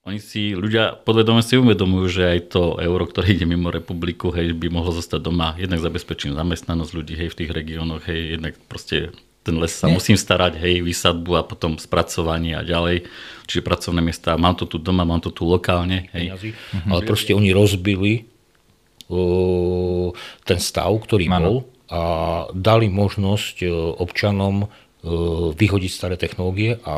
Oni si, ľudia podvedome si uvedomujú, že aj to euro, ktoré ide mimo republiku, hej, by mohlo zostať doma. Jednak zabezpečím zamestnanosť ľudí, hej, v tých regiónoch, hej, jednak proste ten les sa musím starať, hej, vysadbu a potom spracovanie a ďalej. Čiže pracovné miesta, mám to tu doma, mám to tu lokálne, hej. Ale proste oni rozbili ten stav, ktorý bol a dali možnosť občanom vyhodiť staré technológie a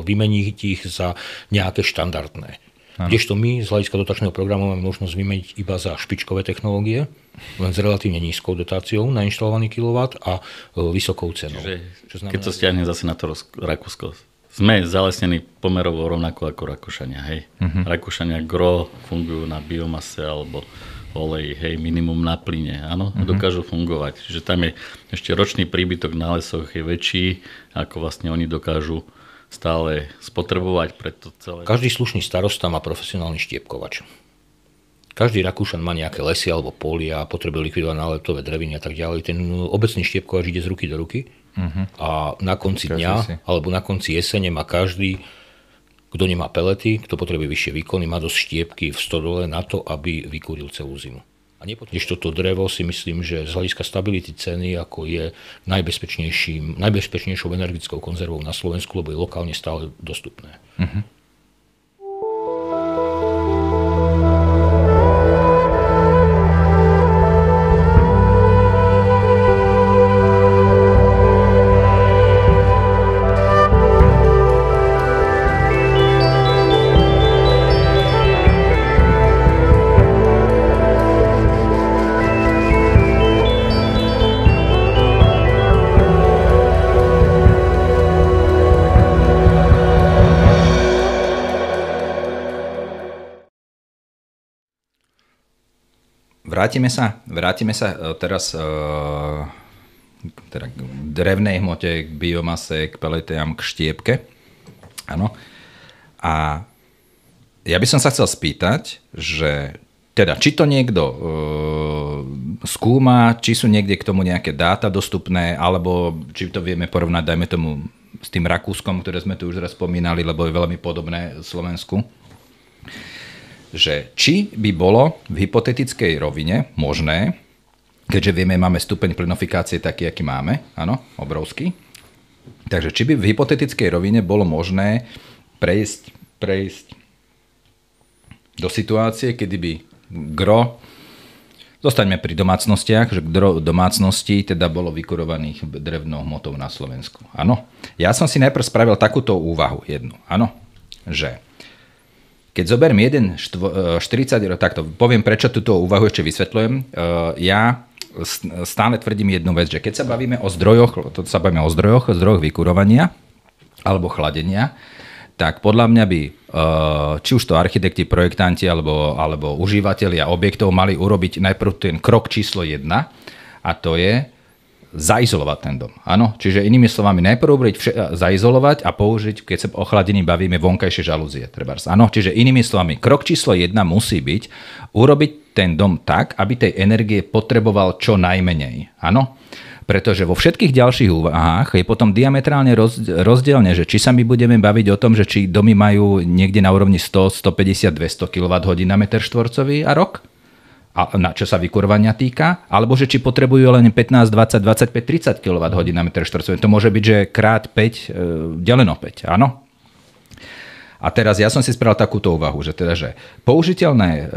vymeniť ich za nejaké štandardné. Kdežto my z hľadiska dotačného programu máme možnosť vymeniť iba za špičkové technológie, len s relatívne nízkou dotáciou na inštalovaný kilowatt a vysokou cenou. Keď to stiahnem zase na to Rakúsko, sme zalesnení pomerovo rovnako ako Rakúšania. Hej. Rakúšania gro fungujú na biomase alebo olej, hej, minimum na plyne, áno, dokážu fungovať. Čiže tam je ešte ročný príbytok na lesoch je väčší, ako vlastne oni dokážu stále spotrebovať pre to celé. Každý slušný starosta má profesionálny štiepkovač. Každý Rakúšan má nejaké lesy alebo polia, potrebuje likvidovať náletové dreviny a tak ďalej. Ten obecný štiepkovač ide z ruky do ruky a na konci dňa alebo na konci jesene má každý, kto nemá pelety, kto potrebuje vyššie výkony, má dosť štiepky v stodole na to, aby vykúril celú zimu. A nepotrebuješ toto drevo, si myslím, že z hľadiska stability ceny ako je najbezpečnejšou energickou konzervou na Slovensku, lebo je lokálne stále dostupné. Vrátime sa teraz teda k drevnej hmote, k biomase, k peletiam, k štiepke. Áno. A ja by som sa chcel spýtať, že teda, či to niekto skúma, či sú niekde k tomu nejaké dáta dostupné, alebo či to vieme porovnať, dajme tomu, s tým Rakúskom, ktoré sme tu už raz spomínali, lebo je veľmi podobné Slovensku. Že či by bolo v hypotetickej rovine možné, keďže vieme, máme stupeň plinofikácie taký, aký máme, áno, obrovský. Takže či by v hypotetickej rovine bolo možné prejsť do situácie, kedy by gro, zostaňme pri domácnostiach, že gro domácností teda bolo vykurovaných drevnou hmotou na Slovensku. Áno. Ja som si najprv spravil takúto úvahu jednu, áno, že keď zoberiem jeden 40, takto poviem, prečo túto úvahu ešte vysvetľujem. Ja stále tvrdím jednu vec, že keď sa bavíme o zdrojoch vykurovania alebo chladenia, tak podľa mňa by či už to architekti, projektanti alebo užívateľia objektov mali urobiť najprv ten krok číslo 1 a to je zaizolovať ten dom. Áno, čiže inými slovami najprv zaizolovať a použiť, keď sa o chladení bavíme, vonkajšie žalúzie. Áno, čiže inými slovami krok číslo 1 musí byť urobiť ten dom tak, aby tej energie potreboval čo najmenej. Áno, pretože vo všetkých ďalších úvahách je potom diametrálne rozdielne, že či sa my budeme baviť o tom, že či domy majú niekde na úrovni 100, 150, 200 kWh na meter štvorcový a rok, a na čo sa vykurovania týka, alebo že či potrebujú len 15, 20, 25, 30 kWh na meter štvorcový. To môže byť, že krát 5 deleno 5, áno? A teraz ja som si spravil takúto úvahu, že teda, že použiteľné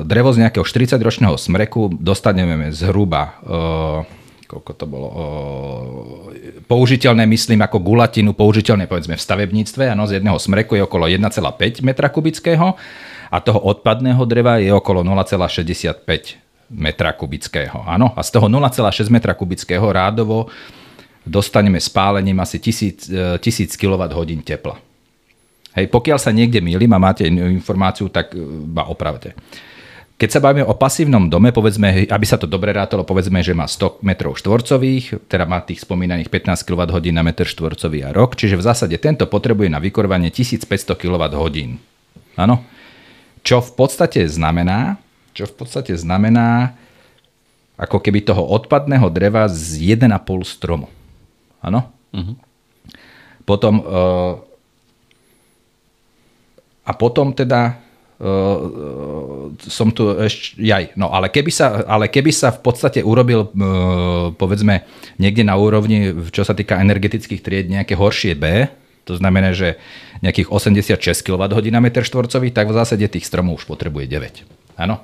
drevo z nejakého 40-ročného smreku dostaneme zhruba koľko to bolo, použiteľné, myslím, ako gulatinu, použiteľné, povedzme, v stavebníctve, áno, z jedného smreku je okolo 1,5 metra kubického a toho odpadného dreva je okolo 0,65 metra kubického, áno, a z toho 0,6 metra kubického rádovo dostaneme spálením asi 1000 kWh tepla. Hej, pokiaľ sa niekde mýlim a máte informáciu, tak ma opravte. Keď sa bavíme o pasívnom dome, povedzme, aby sa to dobre rátalo, povedzme, že má 100 metrov štvorcových, teda má tých spomínaných 15 kWh na meter štvorcový a rok, čiže v zásade tento potrebuje na vykurovanie 1500 kWh. Áno? Čo v podstate znamená, ako keby toho odpadného dreva z 1,5 stromu. Áno? Potom A potom teda som tu ešte, ale keby sa v podstate urobil, povedzme, niekde na úrovni, čo sa týka energetických tried, nejaké horšie B, to znamená, že nejakých 86 kWh na meter štvorcový, tak v zásade tých stromov už potrebuje 9. Áno?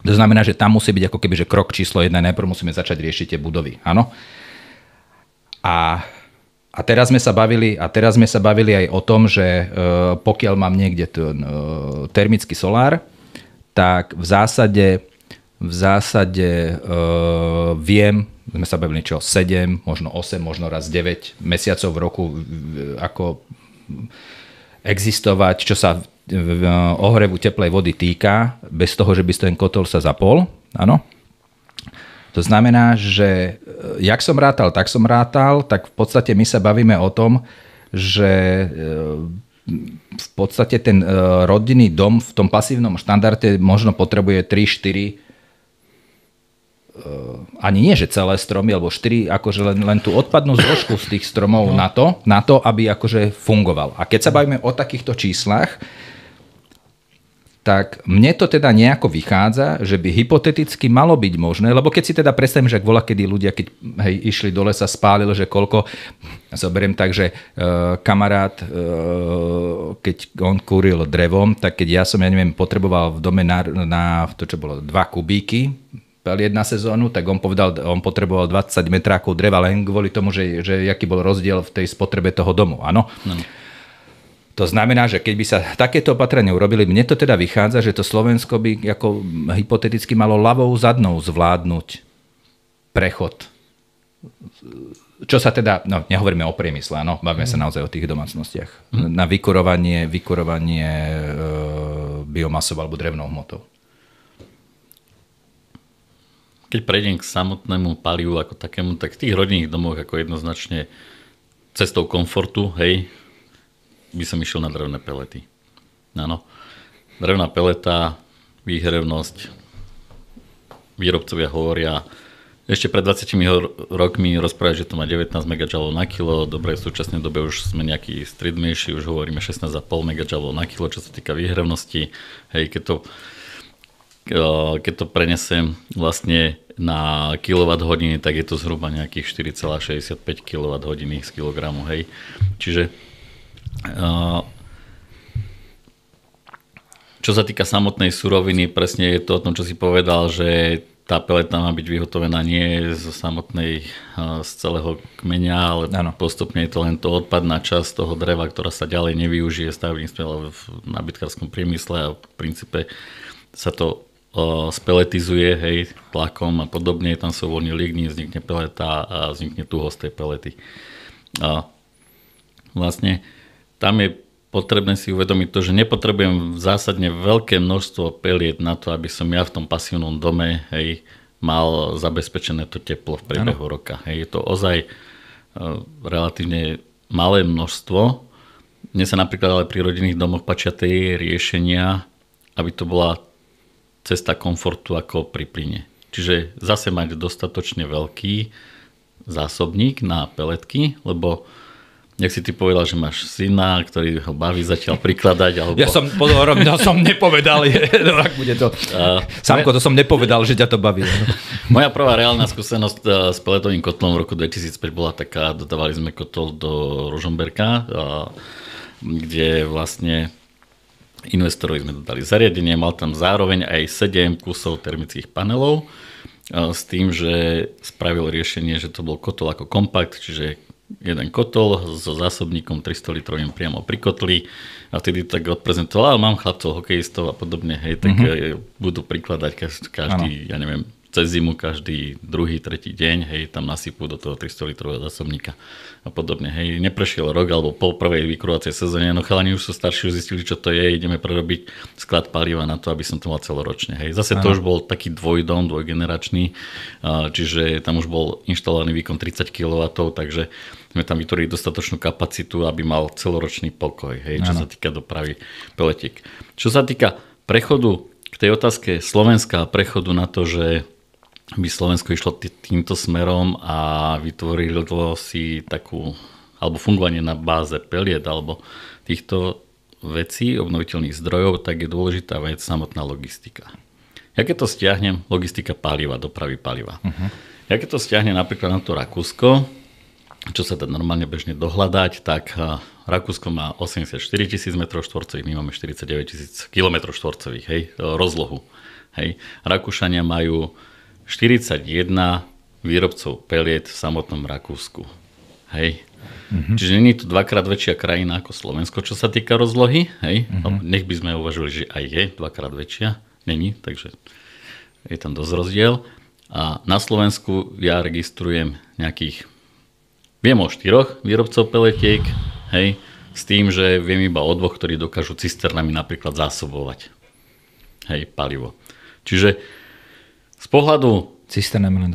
To znamená, že tam musí byť ako keby, že krok číslo 1, najprv musíme začať riešiť tie budovy. Áno? A teraz sme sa bavili aj o tom, že pokiaľ mám niekde termický solár, tak v zásade viem, sme sa bavili 7, možno 8, možno raz 9 mesiacov v roku ako existovať, čo sa ohrevu teplej vody týka, bez toho, že by ten kotol sa zapol. Áno? To znamená, že jak som rátal, tak v podstate my sa bavíme o tom, že v podstate ten rodinný dom v tom pasívnom štandarde možno potrebuje 3-4, ani nie, že celé stromy, alebo 4, akože len tú odpadnú zložku z tých stromov na to, aby akože fungoval. A keď sa bavíme o takýchto číslach, tak mne to teda nejako vychádza, že by hypoteticky malo byť možné, lebo keď si teda predstavím, že ak bola, kedy ľudia, keď išli do lesa, spálili, že koľko, zoberiem tak, že kamarát, keď on kúril drevom, tak keď ja som, potreboval v dome na to, čo bolo 2 kubíky, peliet na sezónu, tak on povedal, on potreboval 20 metrákov dreva len kvôli tomu, že aký bol rozdiel v tej spotrebe toho domu, áno? To znamená, že keď by sa takéto opatrenia urobili, mne to teda vychádza, že to Slovensko by ako hypoteticky malo ľavou zadnou zvládnuť prechod. Čo sa teda, nehovoríme o priemysle, bavíme sa naozaj o tých domácnostiach. Na vykurovanie biomasov alebo drevnou hmotou. Keď prejdem k samotnému palivu ako takému, tak v tých rodinných domoch ako jednoznačne cestou komfortu, by som išiel na drevné pelety. Áno. Drevná peleta, výhrevnosť, výrobcovia hovoria, ešte pred 20 rokmi rozprávať, že to má 19 MJ na kilo, dobre, v súčasnej dobe už sme nejaký strednejší, už hovoríme 16,5 MJ na kilo, čo sa týka výhrevnosti. Keď to prenesem vlastne na kWh, tak je to zhruba nejakých 4,65 kWh z kilogramu. Čiže čo sa týka samotnej suroviny, presne je to o tom, čo si povedal, že tá peleta má byť vyhotovená nie z celého kmeňa, ale postupne je to len to odpadná časť toho dreva, ktorá sa ďalej nevyužije stavebníctve, ale v nábytkárskom priemysle a v princípe sa to speletizuje, tlakom a podobne, tam sa uvoľní lignín, vznikne peleta a vznikne tuhosť tej pelety. Vlastne tam je potrebné si uvedomiť to, že nepotrebujem zásadne veľké množstvo peliet na to, aby som ja v tom pasívnom dome mal zabezpečené to teplo v priebehu roka. Je to ozaj relatívne malé množstvo. Mne sa napríklad ale pri rodinných domoch páčia tie riešenia, aby to bola cesta komfortu ako pri plyne. Čiže zase mať dostatočne veľký zásobník na peletky, lebo jak si ty povedal, že máš syna, ktorý ho baví zatiaľ prikladať. Alebo... Ja som nepovedal, ak bude to. Samko, to som nepovedal, že ťa to baví. Moja prvá reálna skúsenosť s peletovým kotlom v roku 2005 bola taká, dodávali sme kotol do Ružomberka, kde vlastne investorovi sme dodali zariadenie, mal tam zároveň aj 7 kusov termických panelov s tým, že spravil riešenie, že to bol kotol ako kompakt, čiže jeden kotol so zásobníkom 300 litrovým priamo pri kotli a vtedy tak odprezentoval, mám chlapcov, hokejistov a podobne, tak budú prikladať každý, cez zimu každý druhý, tretí deň, tam nasypú do toho 300 litrového zásobníka a podobne. Neprešiel rok alebo po prvej vykurovacej sezóne, chalani už sú starší, už zistili, čo to je, ideme prerobiť sklad paliva na to, aby som to mal celoročne. Zase to už bol taký dvojgeneračný, čiže tam už bol inštalovaný výkon 30 kW, takže sme tam vytvorili dostatočnú kapacitu, aby mal celoročný pokoj, čo sa týka dopravy peletiek. Čo sa týka prechodu k tej otázke Slovenska a prechodu na to, že by Slovensko išlo týmto smerom a vytvorilo si takú, alebo fungovanie na báze peliet, alebo týchto, vecí, obnoviteľných zdrojov, tak je dôležitá vec samotná logistika. Ja keď to stiahnem, logistika paliva, dopravy paliva. Ja keď to stiahnem napríklad na to Rakúsko, čo sa dá normálne bežne dohľadať, tak Rakúsko má 84 000 m2, my máme 49 000 km2, hej, rozlohu. Hej. Rakúšania majú 41 výrobcov peliet v samotnom Rakúsku. Hej. Čiže nie je to dvakrát väčšia krajina ako Slovensko, čo sa týka rozlohy. Hej. Nech by sme uvažovali, že aj je dvakrát väčšia. Není, takže je tam dosť rozdiel. A na Slovensku ja registrujem viem o 4 výrobcov peletiek, hej, s tým, že viem iba o 2, ktorí dokážu cisternami napríklad zásobovať, hej, palivo. Čiže z pohľadu... Cisternami len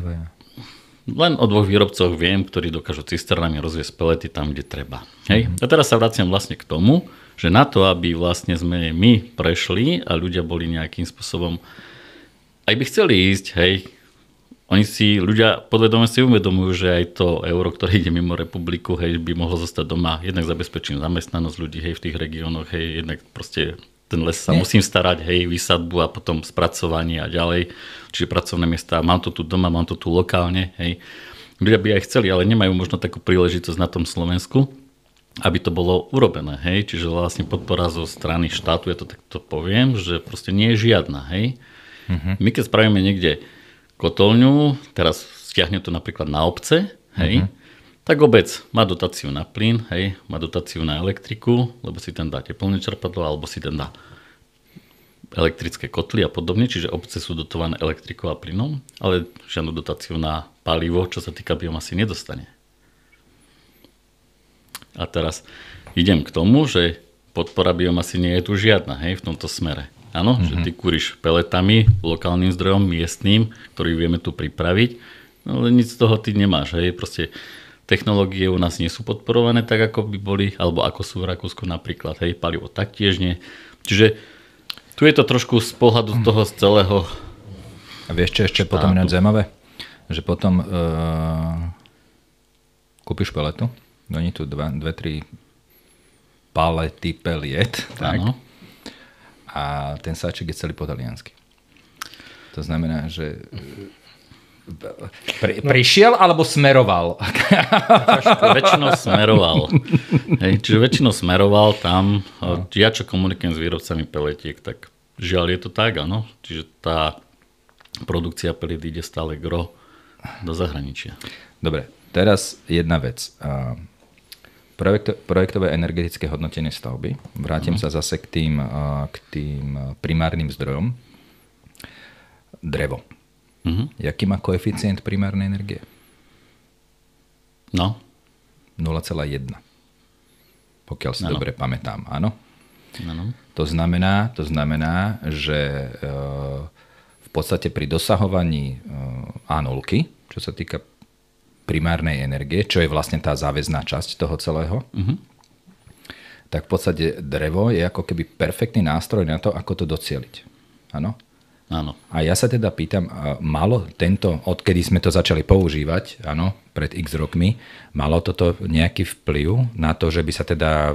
2. Len o 2 výrobcoch viem, ktorí dokážu cisternami rozviesť pelety tam, kde treba. Hej. A teraz sa vraciam vlastne k tomu, že na to, aby vlastne sme my prešli a ľudia boli nejakým spôsobom, aj by chceli ísť, hej, ľudia podvedome si uvedomujú, že aj to euro, ktoré ide mimo republiku, hej, by mohlo zostať doma. Jednak zabezpečím zamestnanosť ľudí, hej, v tých regiónoch, hej, jednak proste ten les sa musím starať, hej, vysadbu a potom spracovanie a ďalej. Čiže pracovné miesta, mám to tu doma, mám to tu lokálne, hej. Ľudia by aj chceli, ale nemajú možno takú príležitosť na tom Slovensku, aby to bolo urobené, hej. Čiže vlastne podpora zo strany štátu, ja to takto poviem, že proste nie je žiadna, hej. My keď spravíme niekde kotolňu, teraz stiahnem to napríklad na obce, hej, tak obec má dotáciu na plyn, hej, má dotáciu na elektriku, lebo si tam dá teplné čerpadlo, alebo si tam dá elektrické kotly a podobne, čiže obce sú dotované elektrikou a plynom, ale žiadnu dotáciu na palivo, čo sa týka biomasy, nedostane. A teraz idem k tomu, že podpora biomasy nie je tu žiadna, hej, v tomto smere. Áno, že ty kúriš peletami, lokálnym zdrojom, miestnym, ktorý vieme tu pripraviť, no ale nic z toho ty nemáš. Hej. Proste technológie u nás nie sú podporované tak, ako by boli, alebo ako sú v Rakúsku napríklad. Hej, palivo taktiež nie. Čiže tu je to trošku z pohľadu toho z celého. A vieš, čo ešte štátu. Potom ináč zaujímavé? Že potom kúpiš peletu, oni tu 2-3 palety peliet, tak? Áno. A ten sáček je celý po taliansky. To znamená, že prišiel alebo smeroval? Väčšinou smeroval. Hej, čiže väčšinou smeroval tam. Ja čo komunikujem s výrobcami peletiek, tak žiaľ je to tak, áno. Čiže tá produkcia peliet ide stále gro do zahraničia. Dobre, teraz jedna vec. Projektové energetické hodnotenie stavby. Vrátim sa zase k tým primárnym zdrojom. Drevo. Jaký má koeficient primárnej energie? No. 0,1. Pokiaľ si dobre pamätám, áno? Áno. To znamená, že v podstate pri dosahovaní A0, čo sa týka primárnej energie, čo je vlastne tá záväzná časť toho celého, tak v podstate drevo je ako keby perfektný nástroj na to, ako to docieliť. Áno? Áno. A ja sa teda pýtam, malo odkedy sme to začali používať, áno, pred x rokmi, malo toto nejaký vplyv na to, že by sa teda,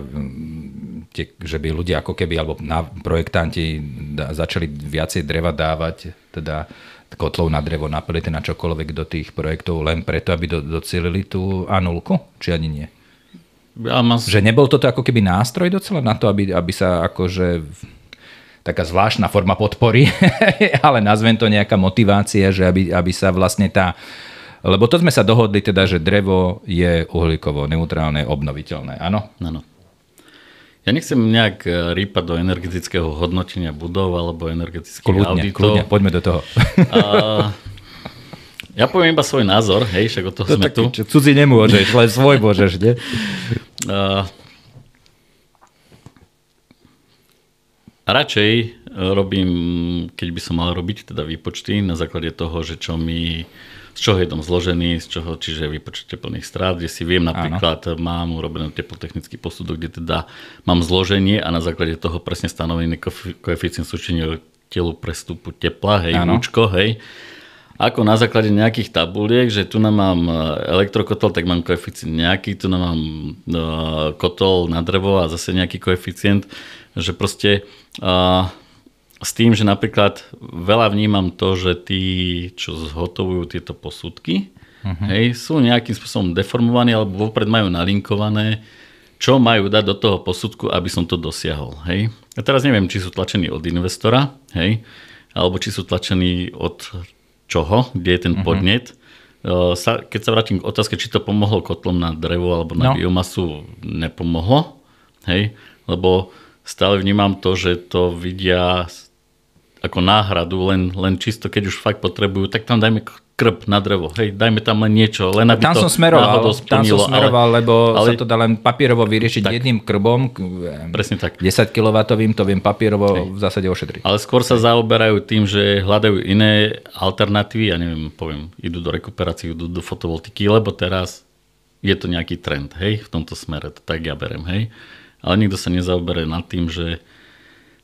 že by ľudia ako keby, alebo projektanti začali viacej dreva dávať, teda kotlov na drevo, na pelety, na čokoľvek do tých projektov len preto, aby docielili tú A0? Či ani nie? Že nebol toto ako keby nástroj docela na to, aby sa akože taká zvláštna forma podpory, ale nazvem to nejaká motivácia, že aby sa vlastne lebo to sme sa dohodli teda, že drevo je uhlíkovo neutrálne, obnoviteľné, áno? Áno. Ja nechcem nejak rýpať do energetického hodnotenia budov alebo energetických auditov. Kľudne, poďme do toho. Ja poviem iba svoj názor, hej, však od toho sme tu. Cudzí nemôžeš, len svoj môžeš, nie? Radšej robím, keď by som mal robiť teda výpočty na základe toho, že z čoho je dom zložený, čiže výpočet teplných strát, kde si viem napríklad, mám urobený teplotechnický posudok, kde teda mám zloženie a na základe toho presne stanovený koeficient súčenia telu prestupu tepla, hej, účko, hej. Ako na základe nejakých tabuliek, že tu mám elektrokotol, tak mám koeficient nejaký, tu mám kotol na drevo a zase nejaký koeficient. že proste s tým, že napríklad veľa vnímam to, že tí, čo zhotovujú tieto posudky, hej, sú nejakým spôsobom deformovaní alebo vopred majú nalinkované, čo majú dať do toho posudku, aby som to dosiahol. Hej. A teraz neviem, či sú tlačení od investora, hej, alebo či sú tlačení od čoho, kde je ten podnet. Keď sa vrátim k otázke, či to pomohlo kotlom na drevo alebo na biomasu, nepomohlo, hej, lebo stále vnímam to, že to vidia ako náhradu, len čisto, keď už fakt potrebujú, tak tam dajme krb na drevo, hej, dajme tam len niečo, len aby tam to náhodou splnilo. Tam som smeroval, lebo sa to dá len papierovo vyriešiť tak, jedným krbom, presne tak. 10 kW to viem papierovo v zásade ošetriť. Ale skôr sa zaoberajú tým, že hľadajú iné alternatívy, ja neviem, poviem, idú do rekuperácie, idú do fotovoltiky, lebo teraz je to nejaký trend, hej, v tomto smere, to tak ja berem, hej. Ale nikto sa nezaoberá nad tým, že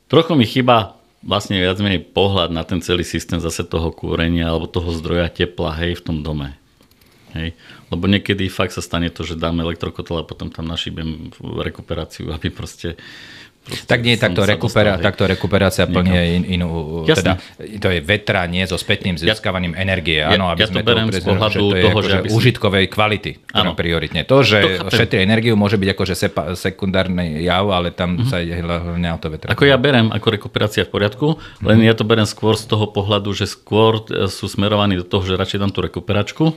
trochu mi chýba vlastne viac menej pohľad na ten celý systém zase toho kúrenia alebo toho zdroja tepla, hej, v tom dome. Hej. Lebo niekedy fakt sa stane to, že dáme elektrokotol a potom tam našibem rekuperáciu, aby proste tak nie, takto rekuperácia plne inú, teda to je vetra, nie so spätným získavaním energie, áno, aby sme to beriem z pohľadu toho, že užitkovej kvality, prioritne. To, že šetrí energiu, môže byť akože sekundárny jav, ale tam sa ide hlavne o to vetra. Ako ja berem, ako rekuperácia v poriadku, len ja to berem skôr z toho pohľadu, že skôr sú smerovaní do toho, že radšej dám tú rekuperačku,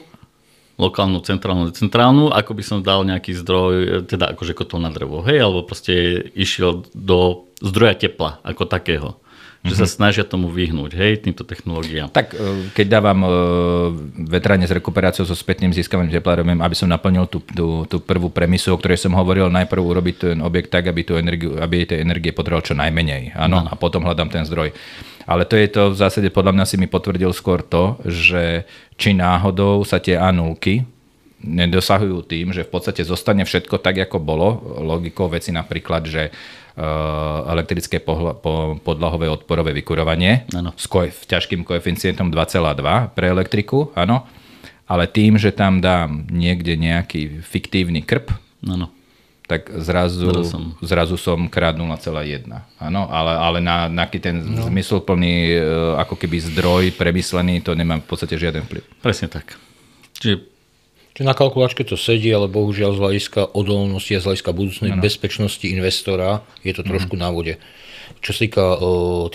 lokálnu, centrálnu, decentrálnu, ako by som dal nejaký zdroj, teda akože kotol na drevo, hej, alebo proste išiel do zdroja tepla ako takého. Že sa snažia tomu vyhnúť, hej, týmto technológiám. Tak keď dávam vetranie s rekuperáciou so spätným získavaním tepla, aby som naplnil tú prvú premisu, o ktorej som hovoril, najprv urobiť ten objekt tak, aby tej energie potreboval čo najmenej, áno, a potom hľadám ten zdroj. Ale to je to v zásade, podľa mňa si mi potvrdil skôr to, že či náhodou sa tie A0 nedosahujú tým, že v podstate zostane všetko tak, ako bolo. Logikou veci napríklad, že elektrické podlahové odporové vykurovanie s ťažkým koeficientom 2,2 pre elektriku, áno. Ale tým, že tam dám niekde nejaký fiktívny krb, tak zrazu som krát 0,1. Áno, ale na aký ten zmysluplný ako keby zdroj premyslený, to nemá v podstate žiaden vplyv. Presne tak. Čiže na kalkulačke to sedí, ale bohužiaľ z hľadiska odolnosti a z hľadiska budúcnej bezpečnosti investora je to trošku na vode. Čo sa týka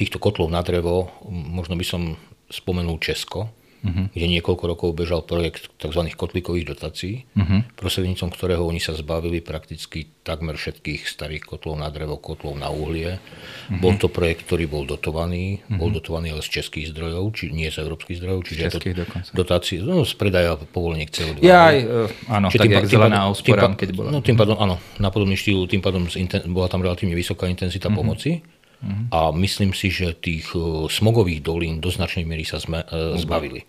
týchto kotlov na drevo, možno by som spomenul Česko, kde niekoľko rokov bežal projekt tzv. Kotlíkových dotácií, prostredníctvom ktorého oni sa zbavili prakticky takmer všetkých starých kotlov na drevo, kotlov na uhlie. Bol to projekt, ktorý bol dotovaný, ale z českých zdrojov, či nie z európskych zdrojov, čiže dotácie z predaja povoleniek CO2. Áno, tak jak zelená úspora, keď bola. Tým pádom, áno, na podobný štýl, tým pádom bola tam relatívne vysoká intenzita pomoci. A myslím si, že tých smogových dolín do značnej miery sa zbavili.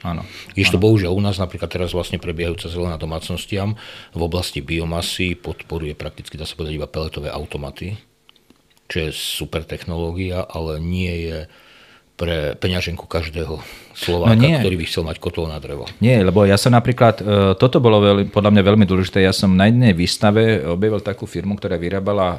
Jež to bohužiaľ u nás napríklad teraz vlastne prebiehajúca zelená domácnostiam v oblasti biomasy podporuje prakticky, dá sa povedať, iba peletové automaty, čo je super technológia, ale nie je pre peňaženku každého Slováka, ktorý by chcel mať kotol na drevo. Nie, lebo ja som napríklad, toto bolo podľa mňa veľmi dôležité, ja som na jednej výstave objavil takú firmu, ktorá vyrábala,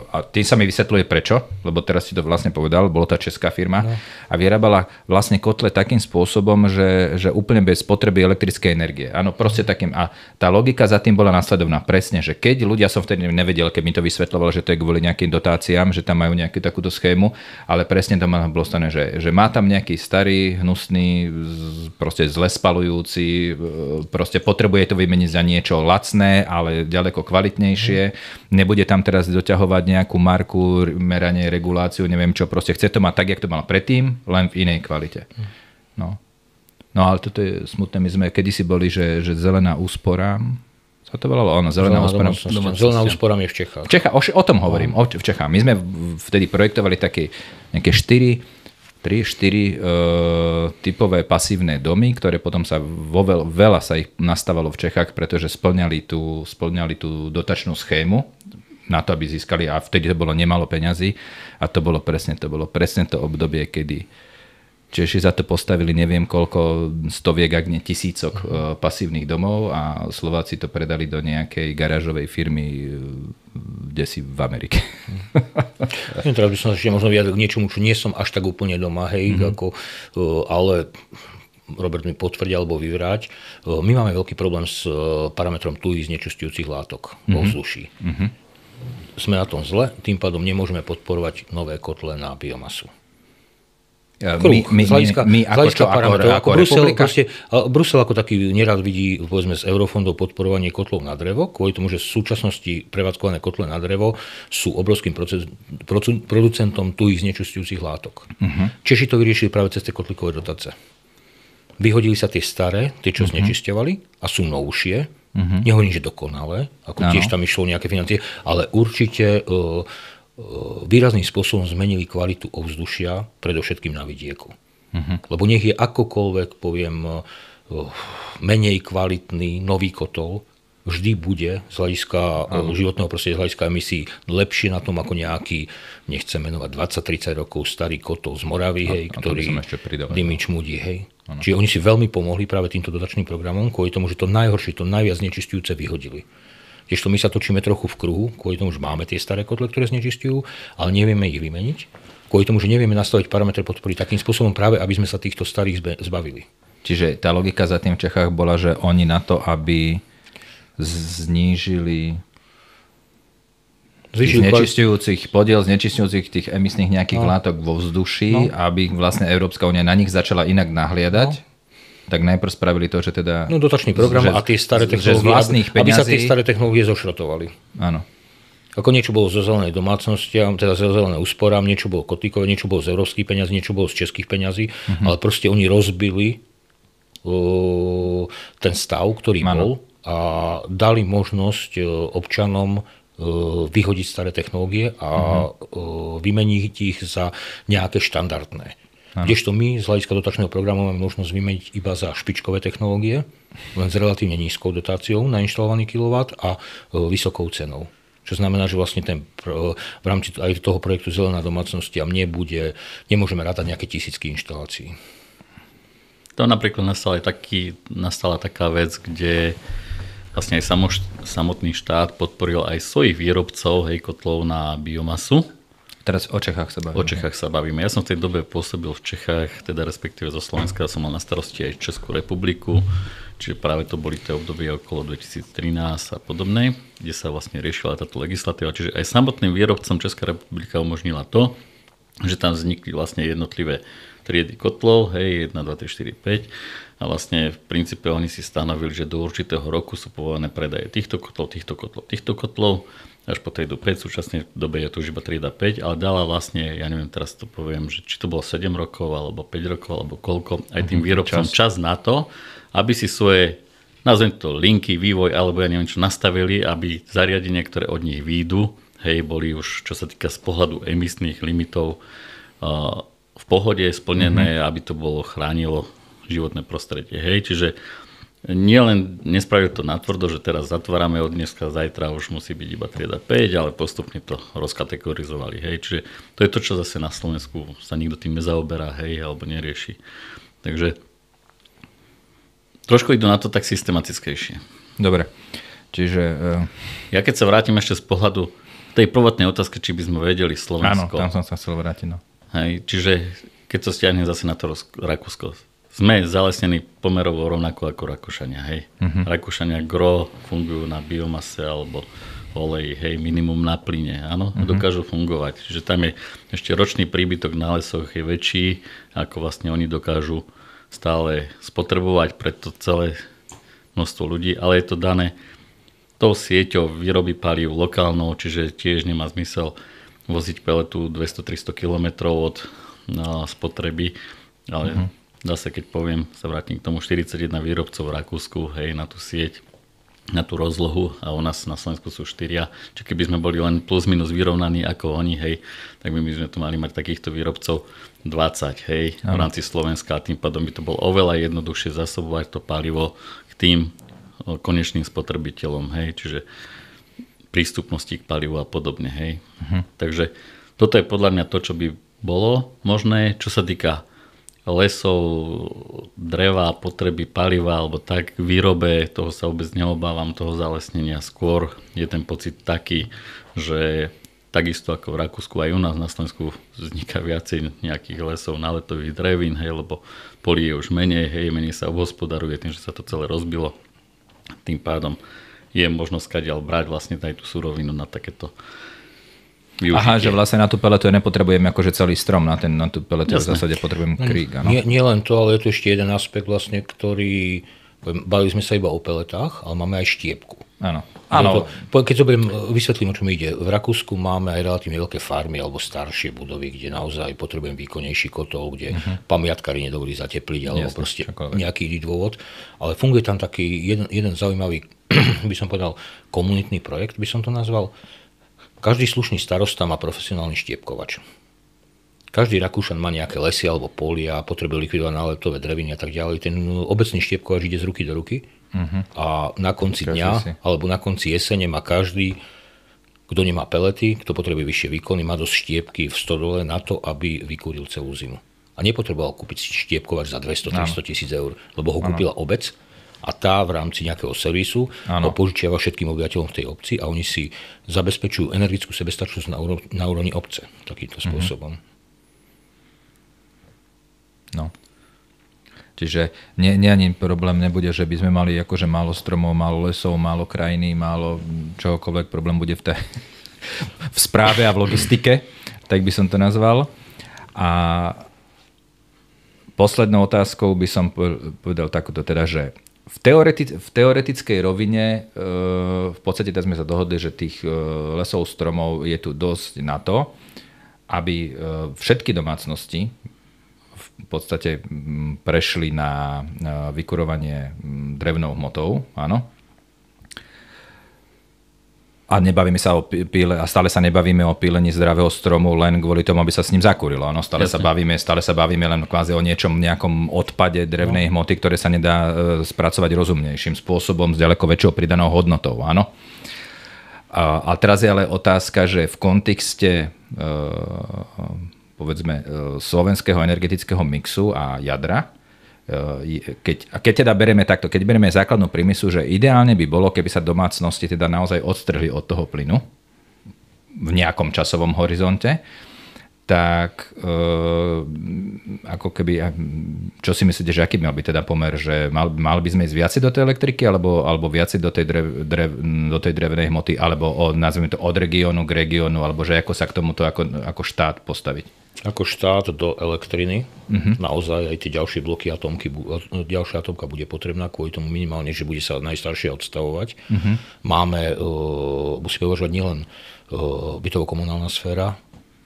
a tým sa mi vysvetľuje prečo, lebo teraz si to vlastne povedal, bolo tá česká firma, a vyrábala vlastne kotle takým spôsobom, že úplne bez potreby elektrickej energie. Áno, proste takým. A tá logika za tým bola nasledovná. Presne, že keď ľudia, som vtedy nevedel, keď mi to vysvetľoval, že to je kvôli nejakým dotáciám, že tam majú nejakú takúto schému, ale presne tam bolo stane, že má tam nejaký starý, hnusný, proste zle spalujúci, proste potrebuje to vymeniť za niečo lacné, ale ďaleko kvalitnejšie. Nebude tam teraz doťahovať nejakú marku, meranie, reguláciu, neviem čo, proste chce to mať tak, jak to mal predtým, len v inej kvalite. No ale toto je smutné, my sme kedysi boli, že zelená úspora, sa to volalo? Zelená úspora je v Čechách. O tom hovorím, v Čechách. My sme vtedy projektovali také nejaké 4 typové pasívne domy, ktoré potom sa veľa sa ich nastavalo v Čechách, pretože splňali tú dotačnú schému na to, aby získali, a vtedy to bolo nemalo peňazí, a to bolo presne to obdobie, kedy Češi za to postavili neviem koľko stoviek, ak nie tisícok pasívnych domov a Slováci to predali do nejakej garážovej firmy kdesi v Amerike. Teraz by som sa ešte možno vyjadril k niečomu, čo nie som až tak úplne doma, hej, ale Robert mi potvrdí alebo vyvráť. My máme veľký problém s parametrom tuhých znečisťujúcich látok vo vzduší. Sme na tom zle, tým pádom nemôžeme podporovať nové kotle na biomasu. My ako republika? Brusel ako taký nerad vidí, povedzme, z eurofondov podporovanie kotlov na drevo, kvôli tomu, že v súčasnosti prevádzkované kotle na drevo sú obrovským producentom tuhých znečisťujúcich látok. Češi to vyriešili práve cez tie kotlíkové dotace. Vyhodili sa tie staré, tie, čo znečisťovali a sú novšie. Nehovorím, že dokonalé, ako tiež tam išlo nejaké financie, ale určite výrazným spôsobom zmenili kvalitu ovzdušia, predovšetkým na vidieku. Lebo nech je akokoľvek, poviem, menej kvalitný nový kotol, vždy bude z hľadiska životného prostredia, z hľadiska emisí lepšie na tom ako nejaký, nechcem menovať, 20-30 rokov starý kotol z Moravy, hej, ktorý dymi čmudí, hej. Čiže oni si veľmi pomohli práve týmto dotačným programom, kvôli tomu, že to najhoršie, to najviac znečisťujúce vyhodili. Tiež my sa točíme trochu v kruhu, kvôli tomu, že máme tie staré kotle, ktoré znečistujú, ale nevieme ich vymeniť. Kvôli tomu, že nevieme nastaviť parametre podpory takým spôsobom práve, aby sme sa týchto starých zbavili. Čiže tá logika za tým v Čechách bola, že oni na to, aby znížili podiel znečisťujúcich tých emisných nejakých látok vo vzduši, aby vlastne Európska únia na nich začala inak nahliadať. Tak najprv spravili to, že teda... dotačný program a tie staré technológie, aby sa tie staré technológie zošrotovali. Áno. Ako niečo bolo zo zelenej domácnosti, teda zo zelenej úsporám, niečo bolo kotlíkové, niečo bolo z európskych peňazí, niečo bolo z českých peňazí, ale proste oni rozbili ten stav, ktorý bol a dali možnosť občanom vyhodiť staré technológie a vymeniť ich za nejaké štandardné. Kdežto my z hľadiska dotačného programu máme možnosť vymeniť iba za špičkové technológie, len s relatívne nízkou dotáciou na inštalovaný kilowatt a vysokou cenou. Čo znamená, že vlastne v rámci aj toho projektu Zelená domácnosť nemôžeme rátať nejaké tisícky inštalácií. To napríklad nastala taká vec, kde vlastne aj samotný štát podporil aj svojich výrobcov kotlov na biomasu. Teraz o Čechách sa bavíme. O Čechách sa bavíme. Ja som v tej dobe pôsobil v Čechách, teda respektíve zo Slovenska, som mal na starosti aj Českú republiku, čiže práve to boli tie obdobie okolo 2013 a podobné, kde sa vlastne riešila táto legislatíva. Čiže aj samotným výrobcom Česká republika umožnila to, že tam vznikli vlastne jednotlivé triedy kotlov, 1, 2, 3, 4, 5 a vlastne v princípe oni si stanovili, že do určitého roku sú povolené predaje týchto kotlov, až po triedu 5, v súčasnej dobe je to už iba trieda 5, ale dala vlastne, ja neviem, teraz to poviem, že či to bolo 7 rokov, alebo 5 rokov, alebo koľko, aj tým výrobcom čas na to, aby si svoje, nazvem to linky, vývoj, alebo ja neviem čo, nastavili, aby zariadenia, ktoré od nich výjdu, boli už, čo sa týka z pohľadu emisných limitov, v pohode splnené, aby to bolo chránilo životné prostredie. Čiže nielen nespravili to natvrdo, že teraz zatvárame od dneska, zajtra už musí byť iba trieda 5, ale postupne to rozkategorizovali. Čiže to je to, čo zase na Slovensku sa nikto tým nezaoberá, alebo nerieši. Takže trošku idú na to tak systematickejšie. Dobre, čiže... Ja keď sa vrátim ešte z pohľadu tej prvotnej otázky, či by sme vedeli Slovensko. Áno, tam som sa chcel vrátiť. No. Čiže keď to stiahnem zase na to Rakúsko, sme zalesnení pomerovo rovnako ako Rakúšania. Rakúšania gro fungujú na biomase alebo oleji, minimum na plyne, áno, dokážu fungovať. Čiže tam je ešte ročný príbytok na lesoch je väčší, ako vlastne oni dokážu stále spotrebovať pre to celé množstvo ľudí, ale je to dané tou sieťou výroby palív lokálnou, čiže tiež nemá zmysel voziť peletu 200-300 km od spotreby, ale zase keď poviem, sa vrátim k tomu 41 výrobcov v Rakúsku, na tú sieť, na tú rozlohu a u nás na Slovensku sú 4. Čiže keby sme boli len plus minus vyrovnaní ako oni, tak my sme tu mali mať takýchto výrobcov 20, v rámci Slovenska a tým pádom by to bolo oveľa jednoduchšie zasobovať to palivo k tým konečným spotrebiteľom, čiže prístupnosti k palivu a podobne, Takže toto je podľa mňa to, čo by bolo možné, čo sa týka lesov, dreva, potreby paliva alebo tak výrobe, toho sa vôbec neobávam, toho zalesnenia. Skôr je ten pocit taký, že takisto ako v Rakúsku aj u nás na Slovensku vzniká viacej nejakých lesov, náletových drevín, hej, lebo polí je už menej, hej, menej sa obhospodaruje tým, že sa to celé rozbilo. Tým pádom je možnosť kadiaľ brať vlastne aj tú surovinu na takéto využitie. Aha, že vlastne na tú peletu nepotrebujem akože celý strom, na tú peletu v zásade potrebujem krík. Nie len to, ale je tu ešte jeden aspekt vlastne, ktorý, bavili sme sa iba o peletách, ale máme aj štiepku. Áno. Keď to vysvetlím, o čom ide. V Rakúsku máme aj relatívne veľké farmy alebo staršie budovy, kde naozaj potrebujem výkonnejší kotol, kde pamiatkári nedovolí zatepliť alebo proste nejaký iný dôvod. Ale funguje tam taký jeden zaujímavý, by som povedal, komunitný projekt, by som to nazval. Každý slušný starosta má profesionálny štiepkovač. Každý Rakúšan má nejaké lesy alebo polia, potrebuje likvidovať náletové dreviny a tak ďalej. Ten obecný štiepkovač ide z ruky do ruky a na konci dňa alebo na konci jesene má každý, kto nemá pelety, kto potrebuje vyššie výkony, má dosť štiepky v stodole na to, aby vykúril celú zimu. A nepotreboval kúpiť si štiepkovač za 200-300 tisíc eur, lebo ho kúpila obec a tá v rámci nejakého servisu ho požičiava všetkým obyvateľom v tej obci a oni si zabezpečujú energetickú sebestačnosť na úrovni obce takýmto spôsobom. No. Čiže ani problém nebude, že by sme mali akože málo stromov, málo lesov, málo krajiny, málo čohokoľvek. Problém bude v správe a v logistike, tak by som to nazval. A poslednou otázkou by som povedal takúto teda, že v teoretickej rovine v podstate tak sme sa dohodli, že tých lesov, stromov je tu dosť na to, aby všetky domácnosti v podstate prešli na vykurovanie drevnou hmotou, áno. A nebavíme sa o píle, a stále sa nebavíme o pílení zdravého stromu len kvôli tomu, aby sa s ním zakurilo. Áno, stále sa bavíme len kvázi o nejakom odpade drevnej hmoty, ktoré sa nedá spracovať rozumnejším spôsobom s ďaleko väčšou pridanou hodnotou, áno. A teraz je ale otázka, že v kontexte povedzme slovenského energetického mixu a jadra, keď teda bereme takto, keď bereme základnú premisu, že ideálne by bolo, keby sa domácnosti teda naozaj odstrhli od toho plynu v nejakom časovom horizonte, tak ako keby, čo si myslíte, že aký mal byť teda pomer, že mal by sme ísť viacej do tej elektriky alebo viacej do tej drevnej hmoty, alebo nazvime to od regiónu k regiónu, alebo že ako sa k tomuto ako štát postaviť? Ako štát do elektriny, naozaj aj tie ďalšie bloky ďalšia atómka bude potrebná kvôli tomu minimálne, že bude sa najstaršie odstavovať. Musíme uvažovať nielen bytovo-komunálna sféra,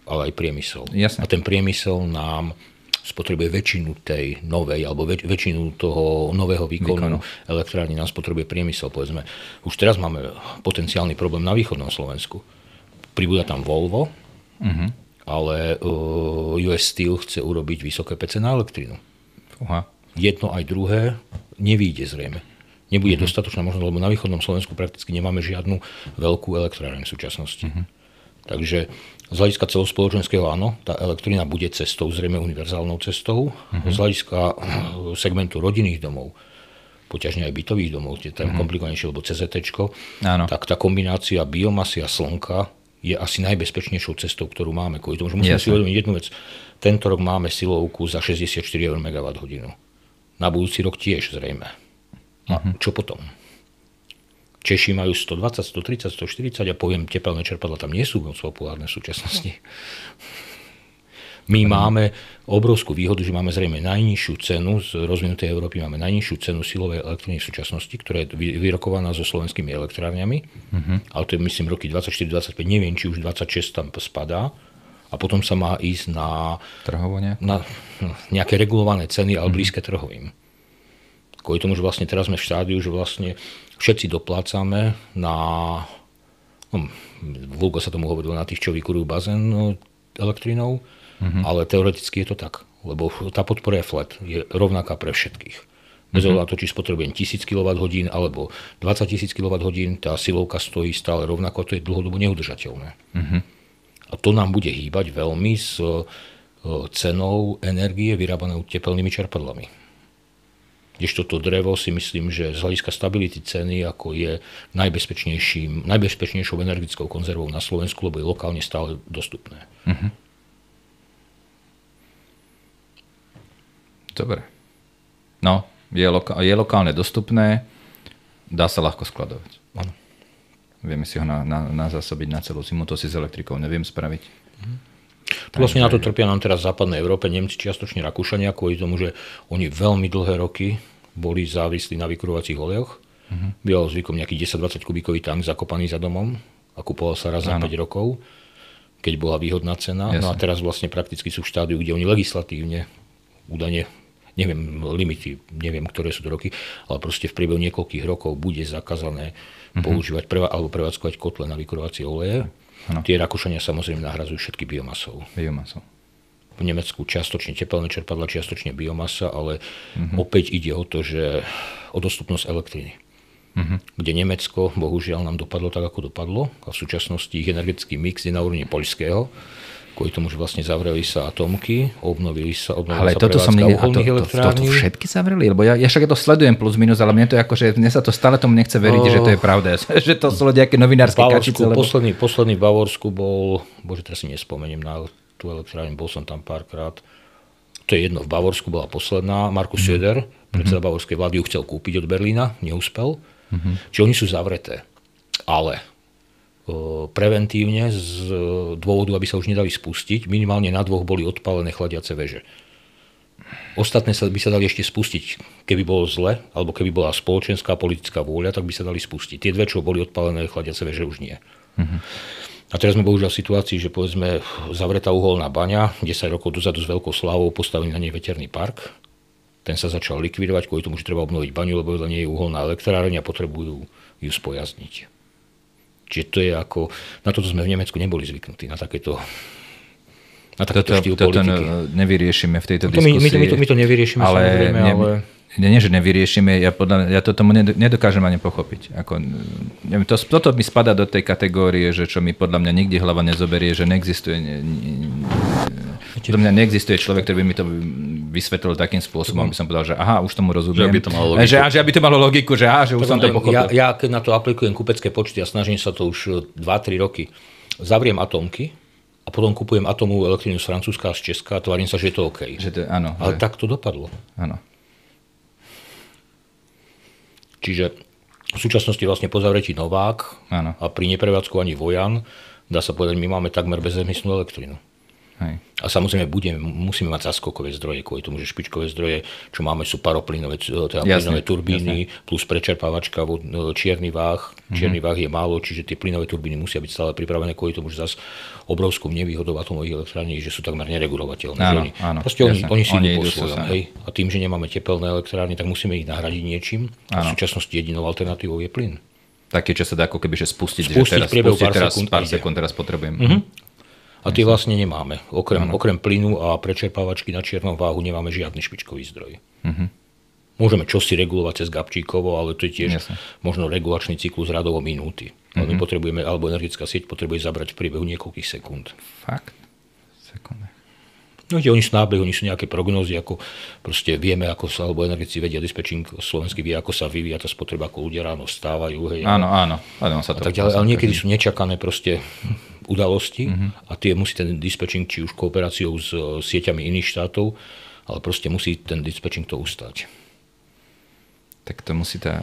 ale aj priemysel. Jasne. A ten priemysel nám spotrebuje väčšinu tej novej, alebo väčšinu toho nového výkonu elektrárny nám spotrebuje priemysel, povedzme. Už teraz máme potenciálny problém na východnom Slovensku. Pribúda tam Volvo, ale US Steel chce urobiť vysoké pece na elektrínu. Jedno aj druhé nevyjde zrejme. Nebude dostatočná možnosť, lebo na východnom Slovensku prakticky nemáme žiadnu veľkú elektráreň v súčasnosti. Takže z hľadiska celospoločenského áno, tá elektrina bude cestou, zrejme univerzálnou cestou. Z hľadiska segmentu rodinných domov, poťažne aj bytových domov, tie tam komplikovanejšie, lebo CZT-čko, tak tá kombinácia biomasy a slnka je asi najbezpečnejšou cestou, ktorú máme. Kvôli tomu, že musíme si uvedomiť jednu vec. Tento rok máme silovku za 64 eur MWh. Na budúci rok tiež zrejme. A čo potom? Češi majú 120, 130, 140 a poviem, tepelné čerpadlá tam nie sú moc populárne v súčasnosti. My máme obrovskú výhodu, že máme zrejme najnižšiu cenu, z rozvinutej Európy máme najnižšiu cenu silovej elektriny v súčasnosti, ktorá je vyrokovaná so slovenskými elektrárňami, ale to je myslím roky 24-25, neviem, či už 26 tam spadá, a potom sa má ísť na nejaké regulované ceny, ale blízke trhovým. Kvôli tomu, že vlastne teraz sme v štádiu, že vlastne všetci doplácame na, vulgo sa tomu hovorilo, na tých, čo vykurujú bazén elektrínou, ale teoreticky je to tak, lebo tá podpora je flat, je rovnaká pre všetkých. Bez ohľadu na to, či spotrebujem 1000 kWh alebo 20 000 kWh, tá silovka stojí stále rovnako, to je dlhodobo neudržateľné. A to nám bude hýbať veľmi s cenou energie vyrábanou tepelnými čerpadlami. Kdežto to drevo si myslím, že z hľadiska stability ceny ako je najbezpečnejšou energetickou konzervou na Slovensku, lebo je lokálne stále dostupné. Dobre. No, je lokálne dostupné, dá sa ľahko skladovať. Áno. Vieme si ho nazásobiť na celú zimu, to si s elektrikou neviem spraviť. Vlastne na to trpia nám teraz v západnej Európe Nemci, čiastočne Rakúšania, kvôli tomu, že oni veľmi dlhé roky boli závislí na vykurovacích olejoch. Býval zvykom nejaký 10-20 kubíkový tank zakopaný za domom a kupoval sa raz za 5 rokov, keď bola výhodná cena. Jasne. No a teraz vlastne prakticky sú v štádiu, kde oni legislatívne údajne, neviem limity, neviem, ktoré sú to roky, ale proste v priebehu niekoľkých rokov bude zakázané používať alebo prevádzkovať kotle na vykurovacie oleje. Ano. Tie Rakúšania samozrejme nahradzujú všetky biomasou. V Nemecku čiastočne tepelné čerpadlá, čiastočne biomasa, ale opäť ide o to, že o dostupnosť elektriny. Kde Nemecko, bohužiaľ, nám dopadlo tak, ako dopadlo a v súčasnosti ich energetický mix je na úrovni poľského, kvôli tomu, že vlastne zavreli sa atomky, obnovili sa prevádzka uholných elektrární. To všetky zavreli? Lebo ja však to sledujem plus minus, ale mne sa to stále tomu nechce veriť, že to je pravda. Že to sú nejaké novinárske kačice. Posledný v Bavorsku bol, teraz si nespomeniem na tú elektrárnu, bol som tam párkrát. To je jedno, v Bavorsku bola posledná. Markus Söder, predseda bavorskej vlády, ju chcel kúpiť od Berlína, neúspel. Čiže oni sú zavreté. Ale preventívne z dôvodu, aby sa už nedali spustiť, minimálne na 2 boli odpálené chladiace veže. Ostatné by sa dali ešte spustiť, keby bolo zle, alebo keby bola spoločenská politická vôľa, tak by sa dali spustiť. Tie 2, čo boli odpálené chladiace veže, už nie. A teraz sme bohužiaľ v situácii, že povedzme zavretá uholná baňa, 10 rokov dozadu s veľkou slávou postavili na nej veterný park. Ten sa začal likvidovať kvôli tomu, že treba obnoviť baňu, lebo nie je uholná elektráreň a potrebujú ju spojazniť. Čiže to je ako, na toto sme v Nemecku neboli zvyknutí, na takéto štýl politiky. Toto nevyriešime v tejto diskusii. My to nevyriešime, samozrejme, ale... Nie, že nevyriešime, ja to tomu nedokážem ani pochopiť. Toto mi spadá do tej kategórie, že čo mi podľa mňa nikdy hlava nezoberie, že neexistuje človek, ktorý by mi to vysvetlil takým spôsobom, aby som povedal, že aha, už tomu rozumiem. Že by to malo logiku. Že by to malo logiku, že už som to pochopil. Ja keď na to aplikujem kupecké počty a snažím sa to už 2-3 roky, zavriem atómky a potom kupujem atómovú elektrínu z Francúzska a z Česka a tvarím sa, že je to OK. Áno, ale tak to dopadlo. Áno. Čiže v súčasnosti vlastne po zavretí Novák a pri neprevádzkovaní Vojan, dá sa povedať, my máme takmer bezemisnú elektrinu. Hej. A samozrejme musíme mať zaskokové zdroje, kvôli tomu, že špičkové zdroje, čo máme, sú paroplynové turbíny, plus prečerpávačka, čierny váh. Čierny váh je málo, čiže tie plynové turbíny musia byť stále pripravené kvôli tomu, že zase obrovskou nevýhodou atomových elektrární, že sú takmer neregulovateľné. Proste oni si idú po svojom. A tým, že nemáme tepelné elektrárny, tak musíme ich nahradiť niečím. A v súčasnosti jedinou alternatívou je plyn. Taký, čo sa dá ako keby spustiť že teraz pár sekúnd teraz potrebujem. A tie vlastne nemáme. Okrem plynu a prečerpávačky na čiernom váhu nemáme žiadny špičkový zdroj. Môžeme čosi regulovať cez Gabčíkovo, ale to je tiež možno regulačný cyklus radovo minúty. Ale my potrebujeme, alebo energetická sieť potrebuje zabrať v priebehu niekoľkých sekúnd. Fakt? Sekundy. No, oni sú nábehy, oni sú nejaké prognózy, ako proste vieme, ako sa, alebo energetici vedia, dispečing slovenský vie, ako sa vyvíja tá spotreba, ako ľudia ráno vstávajú. Hej, áno. Sa to tak ďalej, ale niekedy sú nečakané proste udalosti a tie musí ten dispečing, či už kooperáciou s sieťami iných štátov, ale proste musí ten dispečing to ustať. Tak to musí tá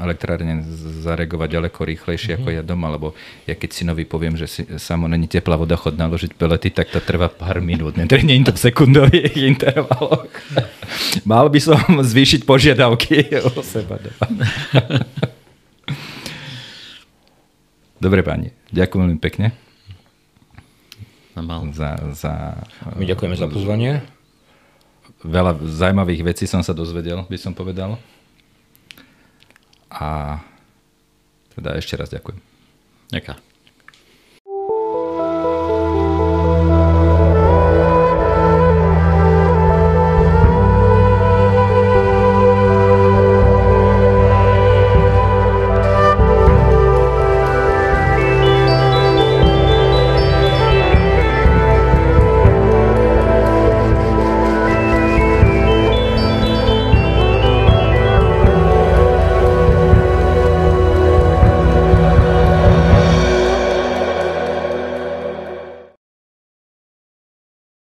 elektrárne zareagovať ďaleko rýchlejšie ako ja doma, lebo ja keď synovi poviem, že samo není teplá voda, chod naložiť pelety, tak to trvá pár minút, nie je to v sekundových intervaloch. Mal by som zvýšiť požiadavky o seba doma. Dobre páni, ďakujem veľmi pekne. My ďakujeme za pozvanie. Veľa zaujímavých vecí som sa dozvedel, by som povedal. A teda ešte raz ďakujem. Ďakujem.